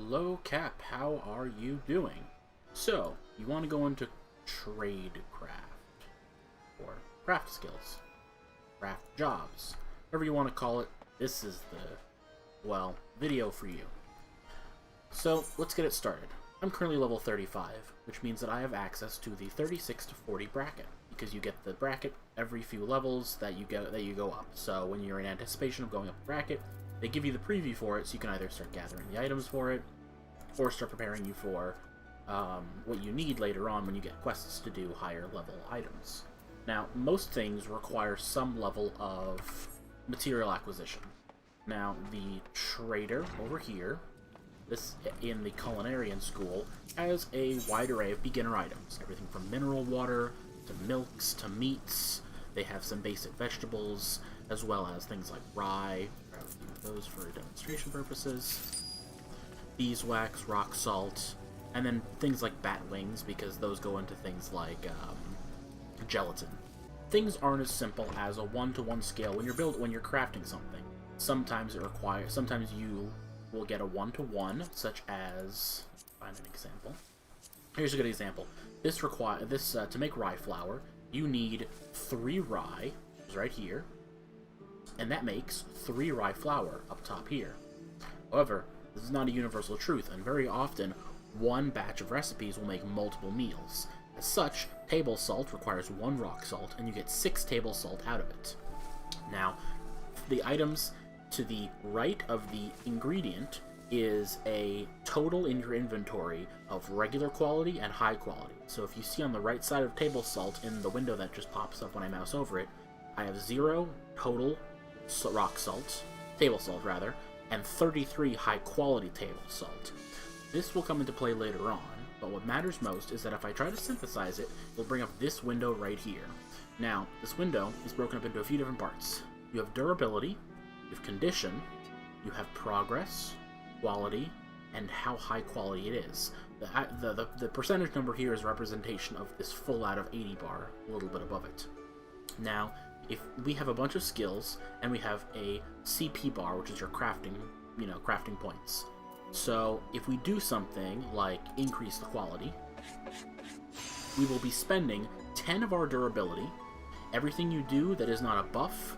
Hello, Cap. How are you doing? So, you want to go into tradecraft, or craft skills, craft jobs, whatever you want to call it. This is the, well, video for you. So, let's get it started. I'm currently level 35, which means that I have access to the 36 to 40 bracket, because you get the bracket every few levels that you go up. So, when you're in anticipation of going up the bracket, they give you the preview for it, so you can either start gathering the items for it, or start preparing you for what you need later on when you get quests to do higher level items. Now, most things require some level of material acquisition. Now, the trader over here, this in the Culinarian school, has a wide array of beginner items. Everything from mineral water, to milks, to meats. They have some basic vegetables, as well as things like rye. Grab a few of those for demonstration purposes. Beeswax, rock salt, and then things like bat wings, because those go into things like gelatin. Things aren't as simple as a one-to-one scale when you're crafting something. Sometimes you will get a one-to-one, such as, find an example. Here's a good example. To make rye flour, you need 3 rye, which is right here, and that makes 3 rye flour up top here. However, this is not a universal truth, and very often, one batch of recipes will make multiple meals. As such, table salt requires 1 rock salt, and you get 6 table salt out of it. Now, the items to the right of the ingredient is a total in your inventory of regular quality and high quality. So if you see on the right side of table salt in the window that just pops up when I mouse over it, I have 0 total rock salt, table salt rather, and 33 high quality table salt. This will come into play later on, but what matters most is that if I try to synthesize it, it'll bring up this window right here. Now, this window is broken up into a few different parts. You have durability, you have condition, you have progress, quality, and how high quality it is. The percentage number here is a representation of this full out of 80 bar, a little bit above it. Now, if we have a bunch of skills, and we have a CP bar, which is your crafting points. So, if we do something like increase the quality, we will be spending 10 of our durability. Everything you do that is not a buff,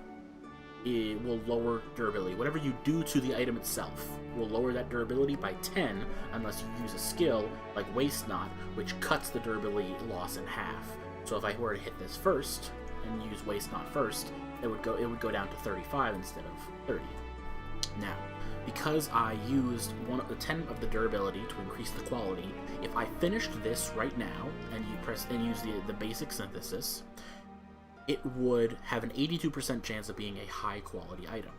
it will lower durability. Whatever you do to the item itself will lower that durability by 10 unless you use a skill like Waste Not, which cuts the durability loss in half. So if I were to hit this first and use Waste Not first, it would go down to 35 instead of 30. Now, because I used 10 of the durability to increase the quality, if I finished this right now and use the basic synthesis, it would have an 82% chance of being a high quality item.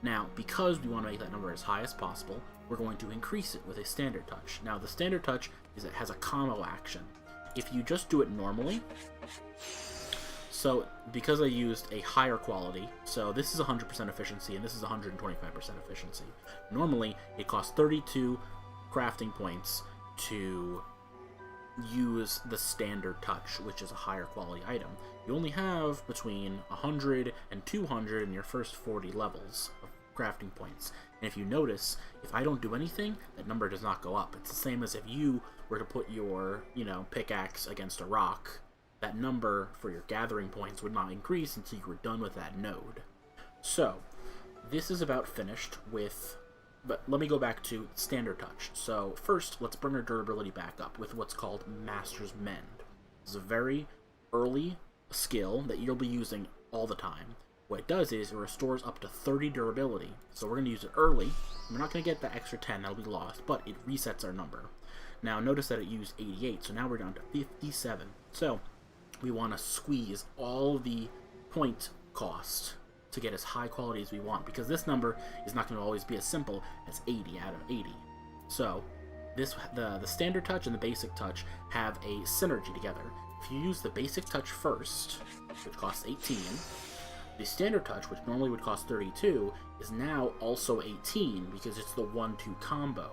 Now, because we want to make that number as high as possible, we're going to increase it with a standard touch. Now, the standard touch is it has a combo action. If you just do it normally, so because I used a higher quality, so this is 100% efficiency and this is 125% efficiency. Normally, it costs 32 crafting points to use the standard touch, which is a higher quality item. You only have between 100 and 200 in your first 40 levels of crafting points. And if you notice, if I don't do anything, that number does not go up. It's the same as if you were to put your, pickaxe against a rock. That number for your gathering points would not increase until you were done with that node. So, this is about finished with... But let me go back to standard touch. So first, let's bring our durability back up with what's called Master's Mend. It's a very early skill that you'll be using all the time. What it does is it restores up to 30 durability. So we're going to use it early. We're not going to get that extra 10, that'll be lost, but it resets our number. Now notice that it used 88, so now we're down to 57. So we want to squeeze all the point cost to get as high quality as we want, because this number is not going to always be as simple as 80 out of 80. So the standard touch and the basic touch have a synergy together. If you use the basic touch first, which costs 18, the standard touch, which normally would cost 32, is now also 18 because it's the 1-2 combo.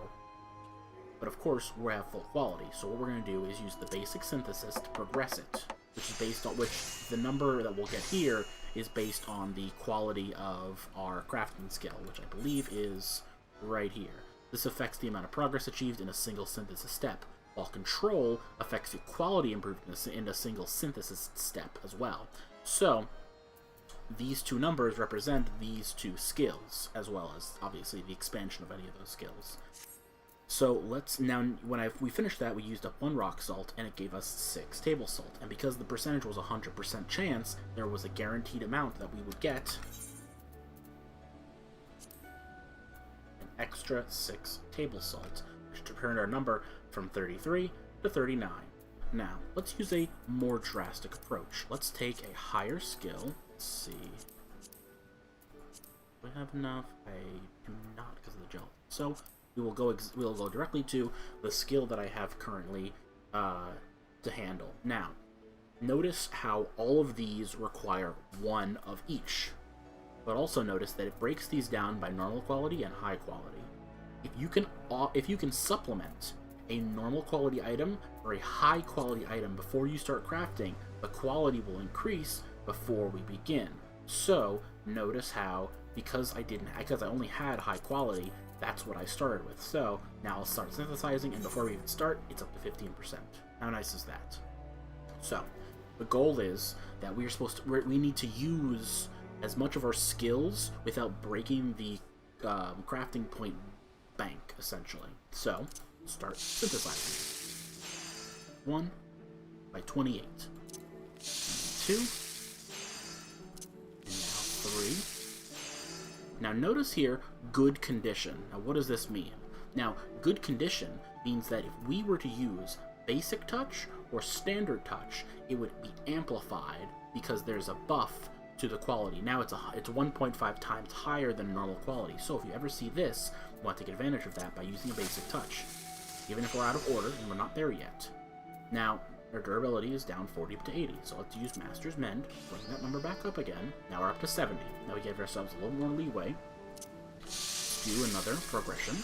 But of course, we have full quality, so what we're going to do is use the basic synthesis to progress it, which is based on the number that we'll get here is based on the quality of our crafting skill, which I believe is right here. This affects the amount of progress achieved in a single synthesis step, while control affects the quality improved in a single synthesis step as well. So, these two numbers represent these two skills, as well as, obviously, the expansion of any of those skills. So let's now, we finished that, we used up 1 rock salt, and it gave us 6 table salt. And because the percentage was 100% chance, there was a guaranteed amount that we would get an extra 6 table salt, which turned our number from 33 to 39. Now, let's use a more drastic approach. Let's take a higher skill. Let's see. Do I have enough? I do not, because of the gel. So we'll go directly to the skill that I have currently to handle. Now, notice how all of these require 1 of each, but also notice that it breaks these down by normal quality and high quality. If you can supplement a normal quality item or a high quality item before you start crafting, the quality will increase before we begin. So notice how, because I only had high quality, that's what I started with. So now I'll start synthesizing, and before we even start, it's up to 15%. How nice is that? So the goal is that we need to use as much of our skills without breaking the crafting point bank, essentially. So start synthesizing. 1 by 28. 2. And now 3. Now notice here, good condition. Now what does this mean? Now, good condition means that if we were to use basic touch or standard touch, it would be amplified because there's a buff to the quality. Now it's 1.5 times higher than normal quality. So if you ever see this, you want to take advantage of that by using a basic touch, even if we're out of order and we're not there yet. Now, our durability is down 40 to 80, so let's use Master's Mend, bring that number back up again. Now we're up to 70. Now we give ourselves a little more leeway. Do another progression.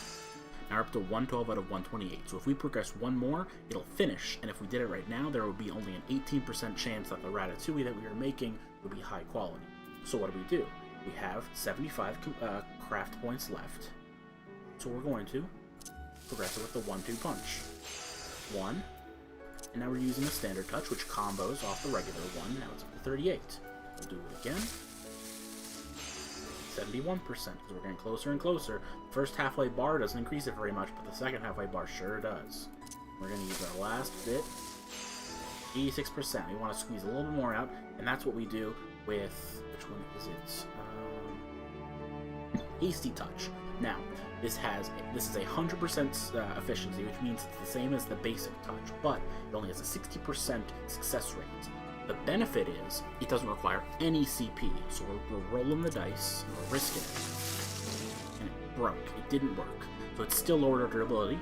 Now we're up to 112 out of 128, so if we progress 1 more, it'll finish, and if we did it right now, there would be only an 18% chance that the ratatouille that we are making would be high quality. So what do? We have 75 craft points left, so we're going to progress it with the 1-2 punch. 1, and now we're using a standard touch, which combos off the regular one. Now it's up to 38. We'll do it again. 71%, because we're getting closer and closer. The first halfway bar doesn't increase it very much, but the second halfway bar sure does. We're going to use our last bit. 86%. We want to squeeze a little bit more out, and that's what we do with... Which one is it? Hasty Touch. Now, this is a 100% efficiency, which means it's the same as the basic touch, but it only has a 60% success rate. The benefit is it doesn't require any CP, so we're rolling the dice and we're risking it. And it broke. It didn't work. So it still lowered our durability,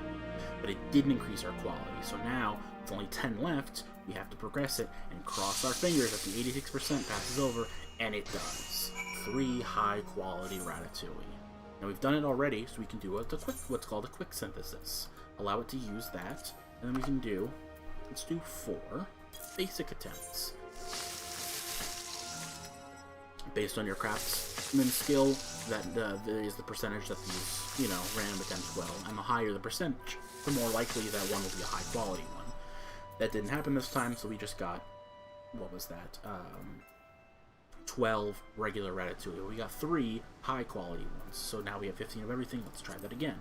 but it didn't increase our quality. So now, with only 10 left, we have to progress it and cross our fingers that the 86% passes over, and it does. 3 high-quality ratatouille. Now we've done it already, so we can do what's called a quick synthesis. Allow it to use that, and then we can do, let's do 4 basic attempts. Based on your craftsman skill, that is the percentage that these, random attempts will, and the higher the percentage, the more likely that one will be a high quality one. That didn't happen this time, so we just got, what was that, 12 regular ratatouille. We got 3 high quality ones, so now we have 15 of everything. Let's try that again.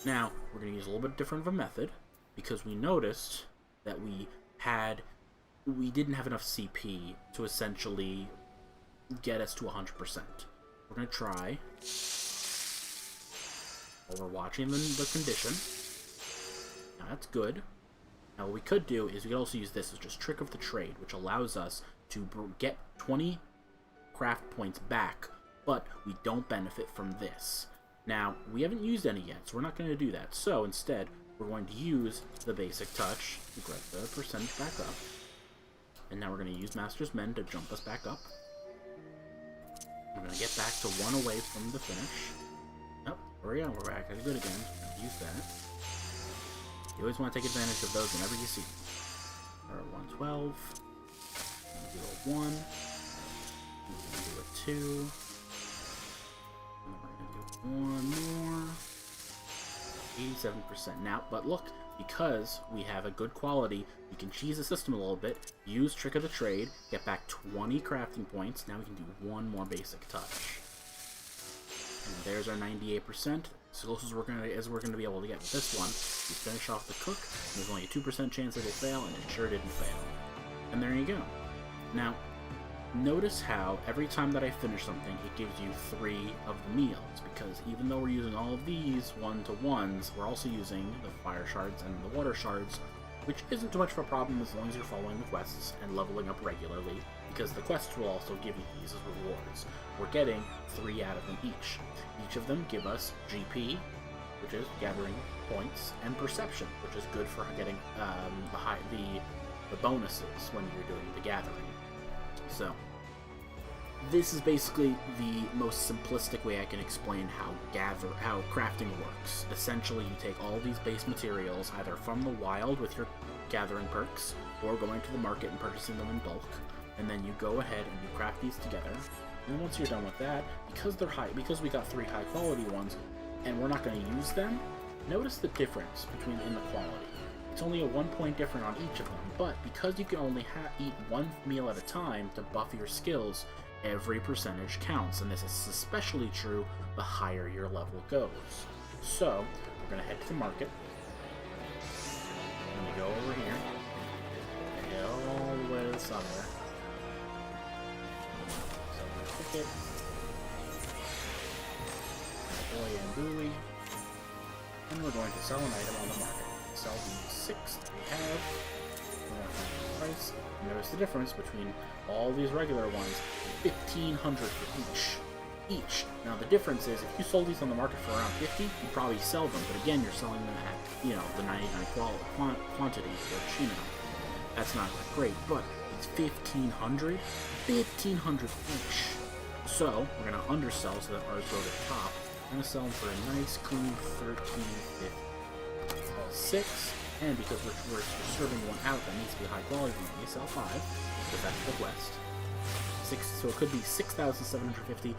Now, we're going to use a little bit different of a method, because we noticed that we didn't have enough CP to essentially get us to 100%. We're going to try, while we're watching the condition. Now that's good. Now what we could do is we could also use this as just Trick of the Trade, which allows us to get 20 craft points back, but we don't benefit from this. Now, we haven't used any yet, so we're not going to do that. So instead, we're going to use the basic touch to get the percentage back up. And now we're going to use Master's Mend to jump us back up. We're going to get back to 1 away from the finish. Oh, there we go. We're back at good again. We're going to use that. You always want to take advantage of those whenever you see them. We're at 112. Do a 1. We're going to do a 2. And we're going to do 1 more. 87% now, but look, because we have a good quality, we can cheese the system a little bit, use Trick of the Trade, get back 20 crafting points. Now we can do one more basic touch. And there's our 98%. As close as we're gonna be able to get with this one. We finish off the cook, and there's only a 2% chance it'll fail, and it sure didn't fail. And there you go. Now, notice how every time that I finish something, it gives you 3 of the meals, because even though we're using all of these 1-to-1s, we're also using the fire shards and the water shards, which isn't too much of a problem as long as you're following the quests and leveling up regularly, because the quests will also give you these as rewards. We're getting 3 out of them each. Each of them give us GP, which is gathering points, and perception, which is good for getting the bonuses when you're doing the gathering. So, this is basically the most simplistic way I can explain how crafting works. Essentially, you take all these base materials, either from the wild with your gathering perks, or going to the market and purchasing them in bulk, and then you go ahead and you craft these together. And then once you're done with that, because we got 3 high quality ones, and we're not going to use them, notice the difference in the quality. It's only a 1 point different on each of them, but because you can only eat 1 meal at a time to buff your skills, every percentage counts, and this is especially true the higher your level goes. So, we're going to head to the market, and we go over here, and all the way to the summer. So we pick it, boy and buoy, and we're going to sell an item on the market. Sell the 6 that we have. Price. Notice the difference between all these regular ones. 1,500 for each. Now the difference is, if you sold these on the market for around 50, you'd probably sell them. But again, you're selling them at, the 99 quantity, which, that's not great. But it's 1,500. 1,500 each. So we're gonna undersell so that ours go to the top. I'm gonna sell them for a nice clean 13.50. 6, and because we're serving one out that needs to be high quality, we sell 5, because that's the quest. 6, so it could be 6,750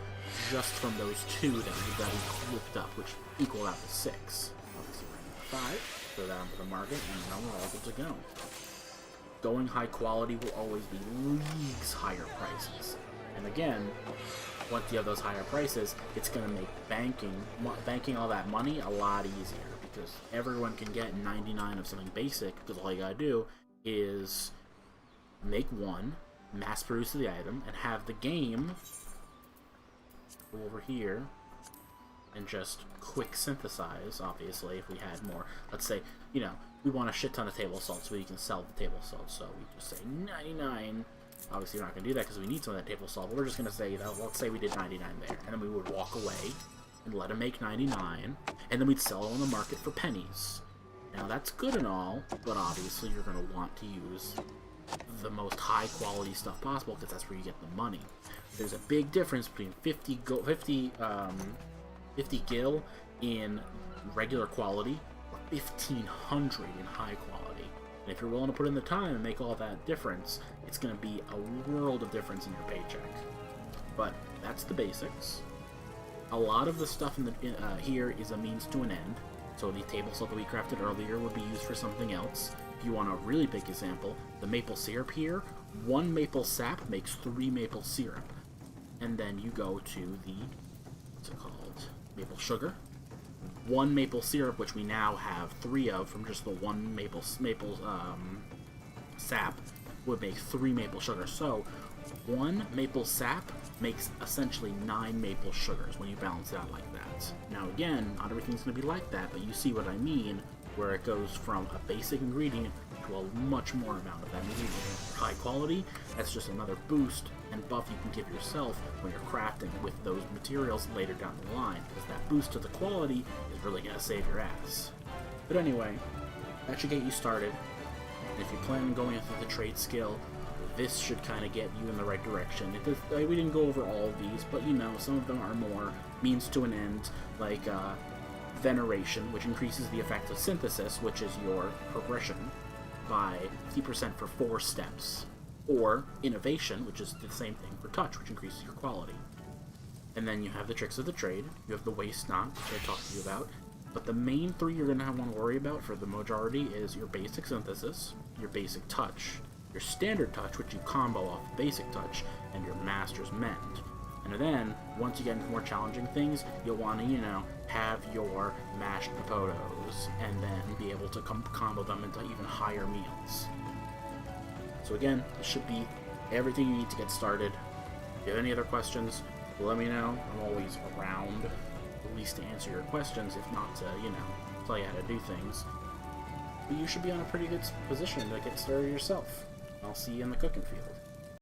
just from those 2 that we whipped up, which equal out to 6. Obviously, we're going to 5, throw that onto the market, and now we're all good to go. Going high quality will always be leagues higher prices, and again, once you have those higher prices, it's going to make banking all that money a lot easier. Because everyone can get 99 of something basic, because all you gotta do is make one, mass produce the item, and have the game go over here and just quick synthesize. Obviously, if we had more, let's say, we want a shit ton of table salt so we can sell the table salt, so we just say 99. Obviously, we're not gonna do that because we need some of that table salt, but we're just gonna say, let's say we did 99 there, and then we would walk away and let him make 99, and then we'd sell it on the market for pennies. Now that's good and all, but obviously you're going to want to use the most high quality stuff possible, because that's where you get the money. There's a big difference between 50 gil in regular quality, or 1,500 in high quality. And if you're willing to put in the time and make all that difference, it's going to be a world of difference in your paycheck. But that's the basics. A lot of the stuff here is a means to an end, so the table salt that we crafted earlier would be used for something else. If you want a really big example, the maple syrup here, 1 maple sap makes 3 maple syrup. And then you go to the, what's it called, maple sugar. 1 maple syrup, which we now have 3 of from just the 1 maple sap, would make 3 maple sugar. So 1 maple sap makes essentially 9 maple sugars when you balance it out like that. Now again, not everything's going to be like that, but you see what I mean, where it goes from a basic ingredient to a much more amount of that ingredient. High quality, that's just another boost and buff you can give yourself when you're crafting with those materials later down the line, because that boost to the quality is really going to save your ass. But anyway, that should get you started, and if you plan on going into the trade skill, this should kind of get you in the right direction. We didn't go over all of these, but some of them are more means to an end, like Veneration, which increases the effect of Synthesis, which is your progression, by 50% for 4 steps. Or Innovation, which is the same thing for Touch, which increases your quality. And then you have the Tricks of the Trade, you have the Waste Not, which I talked to you about, But the main three you're going to want to worry about for the majority is your basic synthesis, your basic touch, your standard touch, which you combo off basic touch, and your master's mend. And then, once you get into more challenging things, you'll want to, have your mashed potatoes, and then be able to combo them into even higher meals. So again, this should be everything you need to get started. If you have any other questions, let me know. I'm always around, at least to answer your questions, if not to, tell you how to do things. But you should be on a pretty good position to get started yourself. I'll see you in the cooking field.